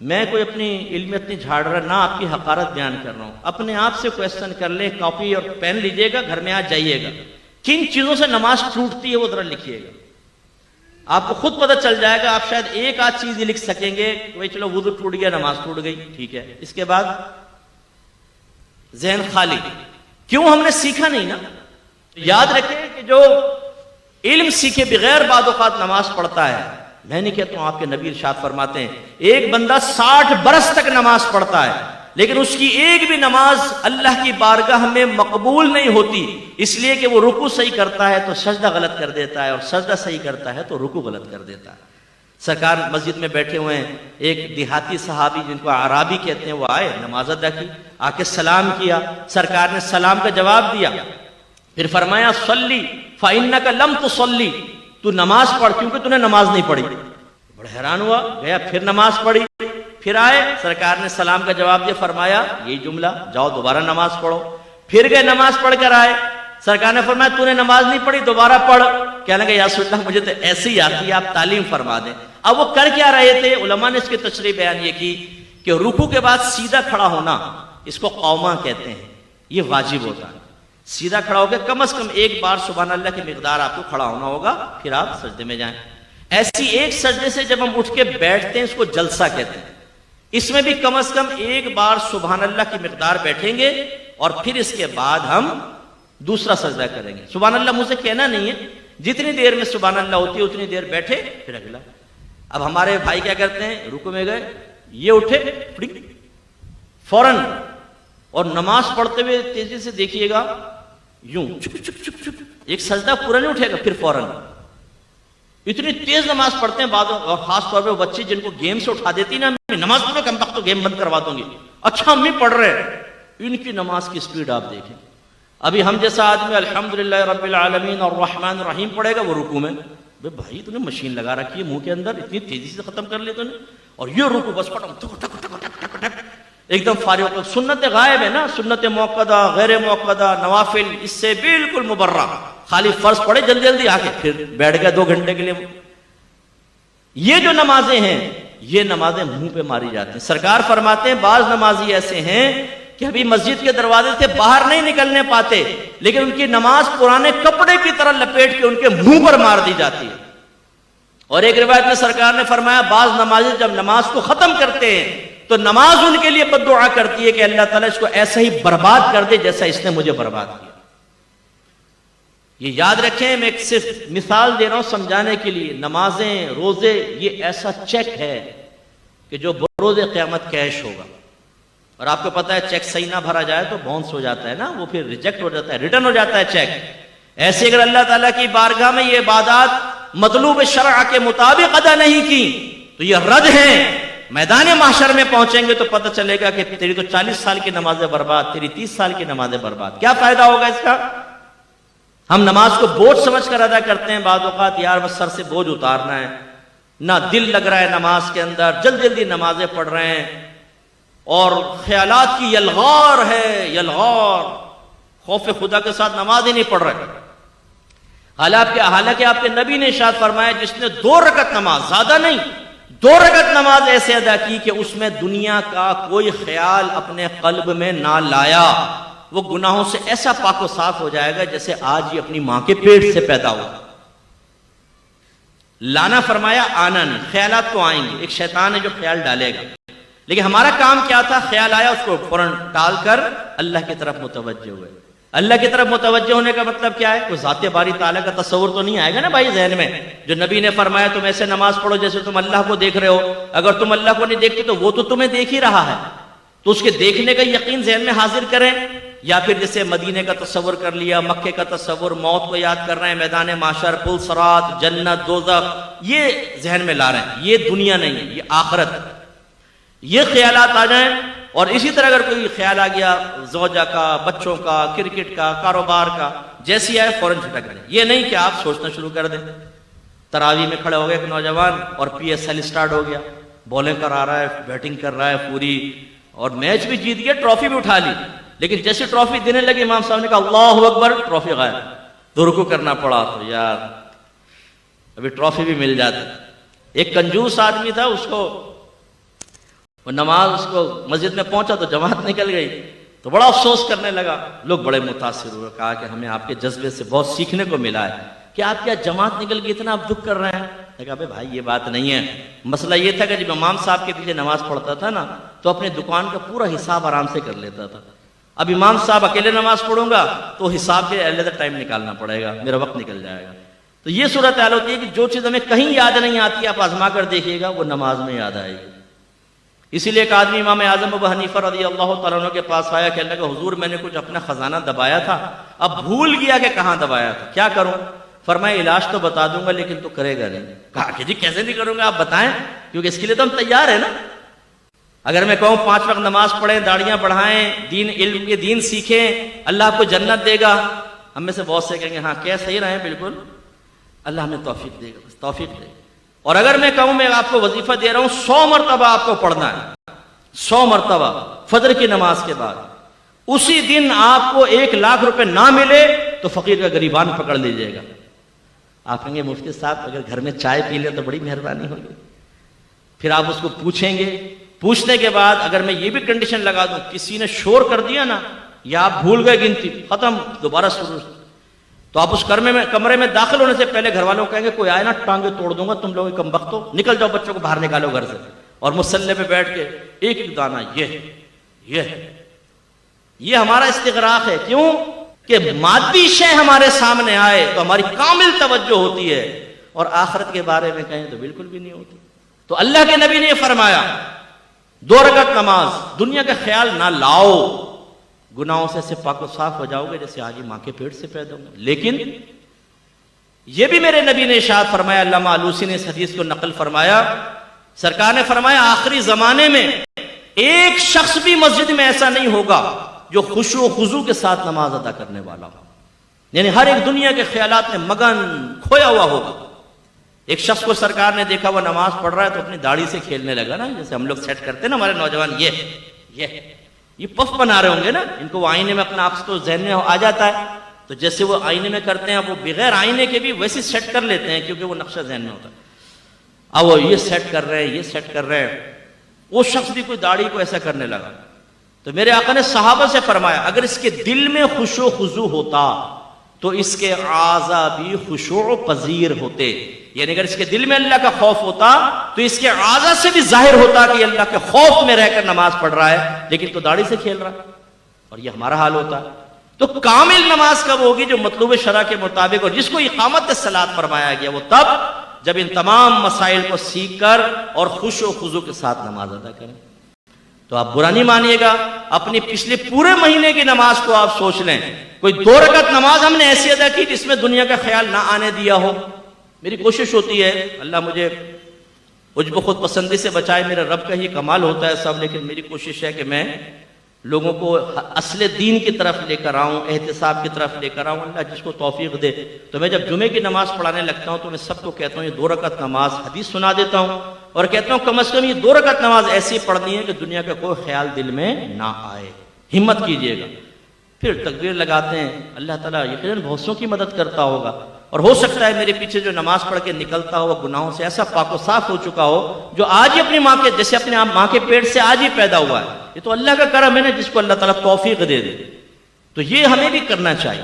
میں کوئی اپنی علم اتنی جھاڑ رہا نہ آپ کی حقارت بیان کر رہا ہوں. اپنے آپ سے کویسچن کر لیں, کاپی اور پین لیجئے گا, گھر میں آ جائیے گا, کن چیزوں سے نماز ٹوٹتی ہے وہ ذرا لکھیے گا. آپ کو خود پتہ چل جائے گا. آپ شاید ایک آدھ چیز ہی لکھ سکیں گے کہ چلو وضو ٹوٹ گیا, نماز ٹوٹ گئی, ٹھیک ہے. اس کے بعد ذہن خالی. کیوں؟ ہم نے سیکھا نہیں نا. یاد رکھیں کہ جو علم سیکھے بغیر بعض اوقات نماز پڑھتا ہے, میں نہیں کہتا ہوں, آپ کے نبی ارشاد فرماتے ہیں ایک بندہ 60 برس تک نماز پڑھتا ہے لیکن اس کی ایک بھی نماز اللہ کی بارگاہ میں مقبول نہیں ہوتی, اس لیے کہ وہ رکوع صحیح کرتا ہے تو سجدہ غلط کر دیتا ہے, اور سجدہ صحیح کرتا ہے تو رکوع غلط کر دیتا ہے. سرکار مسجد میں بیٹھے ہوئے ہیں, ایک دیہاتی صحابی جن کو اعرابی کہتے ہیں وہ آئے, نماز ادا کی, آ کے سلام کیا. سرکار نے سلام کا جواب دیا, پھر فرمایا صلی فإنک لم تصلی, تو نماز پڑھ کیونکہ تو نے نماز نہیں پڑھی. بڑا حیران ہوا, گیا پھر نماز پڑھی. پھر آئے, سرکار نے سلام کا جواب دیا, فرمایا یہی جملہ, جاؤ دوبارہ نماز پڑھو. پھر گئے, نماز پڑھ کر آئے, سرکار نے فرمایا تو نے نماز نہیں پڑھی, دوبارہ پڑھ. کہنے لگے یا رسول اللہ مجھے تو ایسی ہی آتی ہے, آپ تعلیم فرما دیں. اب وہ کر کیا رہے تھے؟ علماء نے اس کی تشریح بیان یہ کی کہ رکوع کے بعد سیدھا کھڑا ہونا, اس کو قوما کہتے ہیں, یہ واجب ہوتا ہے. سیدھا کھڑا ہو کے کم از کم ایک بار سبحان اللہ کی مقدار آپ کو کھڑا ہونا ہوگا, پھر آپ سجدے میں جائیں. ایسی ایک سجدے سے جب ہم اٹھ کے بیٹھتے ہیں اس کو جلسہ کہتے ہیں. اس میں بھی کم از کم ایک بار سبحان اللہ کی مقدار بیٹھیں گے اور پھر اس کے بعد ہم دوسرا سجدہ کریں گے. سبحان اللہ مجھ سے کہنا نہیں ہے, جتنی دیر میں سبحان اللہ ہوتی ہے اتنی دیر بیٹھے پھر اگلا. اب ہمارے بھائی کیا کرتے ہیں, رکوع میں گئے, یہ اٹھے فوراً, اور نماز پڑھتے ہوئے تیزی سے دیکھیے گا یوں چک چک چک چک, ایک سجدہ پورا نہیں اٹھے گا, پھر فوراً. اتنی تیز نماز پڑھتے ہیں بعض, اور خاص طور پہ وہ بچے جن کو گیم سے اٹھا دیتی نا, نماز پڑھو کم وقت تو گیم بند کروا دوں گی. اچھا امی پڑھ رہے, ان کی نماز کی سپیڈ آپ دیکھیں. ابھی ہم جیسا آدمی الحمدللہ رب العالمین اور الرحمن الرحیم پڑھے گا, وہ رکوع میں بھائی تو نے مشین لگا رکھی ہے منہ کے اندر, اتنی تیزی سے ختم کر لی تو نے, اور یہ رکوع بس پڑھو ایک دم فارغ ہو. سنت غائب ہے نا, سنت موقدہ غیر موقدہ نوافل اس سے بالکل مبرہ, خالی فرض پڑھے جلدی جلدی آ کے پھر بیٹھ گئے 2 گھنٹے کے لیے. یہ جو نمازیں ہیں یہ نمازیں منہ پہ ماری جاتی ہیں. سرکار فرماتے ہیں بعض نمازی ایسے ہیں کہ ابھی مسجد کے دروازے سے باہر نہیں نکلنے پاتے, لیکن ان کی نماز پرانے کپڑے کی طرح لپیٹ کے ان کے منہ پر مار دی جاتی ہے. اور ایک روایت میں سرکار نے فرمایا بعض نمازی جب نماز کو ختم کرتے ہیں تو نماز ان کے لیے بد دعا کرتی ہے کہ اللہ تعالیٰ اس کو ایسا ہی برباد کر دے جیسا اس نے مجھے برباد کیا. یہ یاد رکھیں, میں ایک صرف مثال دے رہا ہوں سمجھانے کے لیے. نمازیں, روزے, یہ ایسا چیک ہے کہ جو بروز قیامت کیش ہوگا. اور آپ کو پتا ہے چیک صحیح نہ بھرا جائے تو باؤنس ہو جاتا ہے نا, وہ پھر ریجیکٹ ہو جاتا ہے, ریٹرن ہو جاتا ہے چیک. ایسے اگر اللہ تعالیٰ کی بارگاہ میں یہ عبادات مطلوب شرع کے مطابق ادا نہیں کی تو یہ رد ہیں. میدان محشر میں پہنچیں گے تو پتہ چلے گا کہ تیری تو 40 سال کی نمازیں برباد, تیری 30 سال کی نمازیں برباد. کیا فائدہ ہوگا اس کا؟ ہم نماز کو بوجھ سمجھ کر ادا کرتے ہیں بعض اوقات, یار بس سر سے بوجھ اتارنا ہے, نہ دل لگ رہا ہے نماز کے اندر, جلدی جلدی نمازیں پڑھ رہے ہیں, اور خیالات کی یلغار ہے, یلغار, خوف خدا کے ساتھ نماز ہی نہیں پڑھ رہے. حالانکہ آپ کے نبی نے ارشاد فرمایا جس نے 2 رکعت نماز, زیادہ نہیں, 2 رکعت نماز ایسے ادا کی کہ اس میں دنیا کا کوئی خیال اپنے قلب میں نہ لایا, وہ گناہوں سے ایسا پاک و صاف ہو جائے گا جیسے آج یہ اپنی ماں کے پیٹ سے پیدا ہوا. لانا فرمایا, آنا نہیں. خیالات تو آئیں گے, ایک شیطان ہے جو خیال ڈالے گا, لیکن ہمارا کام کیا تھا؟ خیال آیا اس کو فوراً ٹال کر اللہ کی طرف متوجہ ہوئے. اللہ کی طرف متوجہ ہونے کا مطلب کیا ہے؟ کوئی ذات باری تعالیٰ کا تصور تو نہیں آئے گا نا بھائی ذہن میں. جو نبی نے فرمایا تم ایسے نماز پڑھو جیسے تم اللہ کو دیکھ رہے ہو. اگر تم اللہ کو نہیں دیکھتے تو وہ تو تمہیں دیکھ ہی رہا ہے, تو اس کے دیکھنے کا یقین ذہن میں حاضر کریں. یا پھر جیسے مدینے کا تصور کر لیا, مکے کا تصور, موت کو یاد کر رہے ہیں, میدان محشر, پل صراط, جنت, دوزخ, یہ ذہن میں لا رہے ہیں. یہ دنیا نہیں ہے, یہ آخرت. یہ خیالات آ جائیں, اور اسی طرح اگر کوئی خیال آ گیا زوجہ کا, بچوں کا, کرکٹ کا, کاروبار کا, جیسی آئے فوراً جھٹک دیں. یہ نہیں کہ آپ سوچنا شروع کر دیں. تراویح میں کھڑے ہو گئے ایک نوجوان اور پی ایس ایل اسٹارٹ ہو گیا, بولنگ کرا رہا ہے, بیٹنگ کر رہا ہے پوری, اور میچ بھی جیت گیا, ٹرافی بھی اٹھا لی, لیکن جیسے ٹرافی دینے لگے امام صاحب نے کہا اللہ اکبر, ٹرافی غائب. تو رکوع کرنا پڑا. تو یار ابھی ٹرافی بھی مل جاتی. ایک کنجوس آدمی تھا, اس کو وہ نماز اس کو مسجد میں پہنچا تو جماعت نکل گئی، تو بڑا افسوس کرنے لگا، لوگ بڑے متاثر ہوئے، کہا کہ ہمیں آپ کے جذبے سے بہت سیکھنے کو ملا ہے کہ آپ کیا جماعت نکل گئی اتنا آپ دکھ کر رہے ہیں؟ کہا بھائی یہ بات نہیں ہے، مسئلہ یہ تھا کہ جب امام صاحب کے پیچھے نماز پڑھتا تھا نا تو اپنے دکان کا پورا حساب آرام سے کر لیتا تھا، اب امام صاحب اکیلے نماز پڑھوں گا تو حساب کے علیحدہ ٹائم نکالنا پڑے گا، میرا وقت نکل جائے گا۔ تو یہ صورتحال ہوتی ہے کہ جو چیز ہمیں کہیں یاد نہیں آتی آپ آزما کر دیکھیے گا وہ نماز میں یاد آئے گی۔ اسی لیے ایک آدمی امام اعظم ابو حنیفہ رضی اللہ تعالیٰ عنہ کے پاس آیا، کہنے لگا حضور میں نے کچھ اپنا خزانہ دبایا تھا، اب بھول گیا کہ کہاں دبایا تھا، کیا کروں؟ فرمایا علاج تو بتا دوں گا لیکن تو کرے گا نہیں۔ کہا کہ جی کیسے نہیں کروں گا، آپ بتائیں، کیونکہ اس کے لیے تو ہم تیار ہیں نا۔ اگر میں کہوں 5 وقت نماز پڑھیں، داڑیاں بڑھائیں، دین علم کے دین سیکھیں، اللہ آپ کو جنت دے گا، ہم میں سے بہت سے کہیں گے ہاں کیا صحیح رہے بالکل، اللہ ہمیں توفیق دے گا، بس توفیق دے گا۔ اور اگر میں کہوں میں آپ کو وظیفہ دے رہا ہوں 100 مرتبہ آپ کو پڑھنا ہے، 100 مرتبہ فجر کی نماز کے بعد، اسی دن آپ کو 1 لاکھ روپے نہ ملے تو فقیر کا گریبان پکڑ لیجئے گا۔ آپ کہیں گے مفتی صاحب اگر گھر میں چائے پی لیں تو بڑی مہربانی ہوگی۔ پھر آپ اس کو پوچھیں گے، پوچھنے کے بعد اگر میں یہ بھی کنڈیشن لگا دوں کسی نے شور کر دیا نا یا آپ بھول گئے گنتی، ختم، دوبارہ شروع، تو آپ اس کمرے میں داخل ہونے سے پہلے گھر والوں کہیں گے کوئی آئے نا ٹانگیں توڑ دوں گا، تم لوگ کم بخت ہو، نکل جاؤ، بچوں کو باہر نکالو گھر سے، اور مصلی پہ بیٹھ کے ایک ایک دانہ یہ ہمارا استغراق ہے۔ کیوں کہ مادی شے ہمارے سامنے آئے تو ہماری کامل توجہ ہوتی ہے، اور آخرت کے بارے میں کہیں تو بالکل بھی نہیں ہوتی۔ تو اللہ کے نبی نے یہ فرمایا 2 رکعت نماز، دنیا کا خیال نہ لاؤ، گناہوں سے ایسے پاک و صاف ہو جاؤ گے جیسے آج ہی ماں کے پیٹ سے پیدا ہوں۔ لیکن یہ بھی میرے نبی نے ارشاد فرمایا، علامہ آلوسی نے اس حدیث کو نقل فرمایا، سرکار نے فرمایا آخری زمانے میں ایک شخص بھی مسجد میں ایسا نہیں ہوگا جو خشوع و خضوع کے ساتھ نماز ادا کرنے والا ہو، یعنی ہر ایک دنیا کے خیالات میں مگن کھویا ہوا ہوگا۔ ایک شخص کو سرکار نے دیکھا وہ نماز پڑھ رہا ہے تو اپنی داڑھی سے کھیلنے لگا نا، جیسے ہم لوگ سیٹ کرتے ہیں نا ہمارے نوجوان، یہ پف بنا رہے ہوں گے نا، ان کو وہ آئینے میں اپنا آپ کو ذہن میں آ جاتا ہے، تو جیسے وہ آئینے میں کرتے ہیں وہ بغیر آئینے کے بھی ویسے سیٹ کر لیتے ہیں کیونکہ وہ نقشہ ذہن میں ہوتا ہے۔ اب وہ یہ سیٹ کر رہے ہیں، یہ سیٹ کر رہے ہیں، وہ شخص بھی کوئی داڑھی کو ایسا کرنے لگا، تو میرے آقا نے صحابہ سے فرمایا اگر اس کے دل میں خشوع و خضوع ہوتا تو اس کے اعضاء بھی خشوع پذیر ہوتے، یعنی اگر اس کے دل میں اللہ کا خوف ہوتا تو اس کے اعضاء سے بھی ظاہر ہوتا کہ اللہ کے خوف میں رہ کر نماز پڑھ رہا ہے، لیکن تو داڑھی سے کھیل رہا ہے، اور یہ ہمارا حال ہوتا ہے۔ تو کامل نماز کب ہوگی؟ جو مطلوب شرع کے مطابق، اور جس کو اقامت الصلاۃ فرمایا گیا وہ تب جب ان تمام مسائل کو سیکھ کر اور خشوع و خضوع کے ساتھ نماز ادا کریں۔ تو آپ برا نہیں مانیے گا، اپنی پچھلے پورے مہینے کی نماز کو آپ سوچ لیں، کوئی 2 رکعت نماز ہم نے ایسی ادا کی جس میں دنیا کا خیال نہ آنے دیا ہو۔ میری کوشش ہوتی ہے، اللہ مجھے عجب خود پسندی سے بچائے، میرے رب کا ہی کمال ہوتا ہے سب، لیکن میری کوشش ہے کہ میں لوگوں کو اصل دین کی طرف لے کر آؤں، احتساب کی طرف لے کر آؤں، اللہ جس کو توفیق دے۔ تو میں جب جمعے کی نماز پڑھانے لگتا ہوں تو میں سب کو کہتا ہوں یہ 2 رکعت نماز حدیث سنا دیتا ہوں، اور کہتا ہوں کم از کم یہ 2 رکعت نماز ایسی پڑھنی ہے کہ دنیا کا کوئی خیال دل میں نہ آئے، ہمت کیجئے گا۔ پھر تکبیر لگاتے ہیں، اللہ تعالیٰ یقیناً بہت سوں کی مدد کرتا ہوگا، اور ہو سکتا ہے میرے پیچھے جو نماز پڑھ کے نکلتا ہو گناہوں سے ایسا پاک و صاف ہو چکا ہو جو آج ہی اپنی ماں کے جیسے اپنے ماں کے پیٹ سے آج ہی پیدا ہوا ہے۔ یہ تو اللہ کا کرم ہے نا، جس کو اللہ تعالیٰ توفیق دے دے، تو یہ ہمیں بھی کرنا چاہیے۔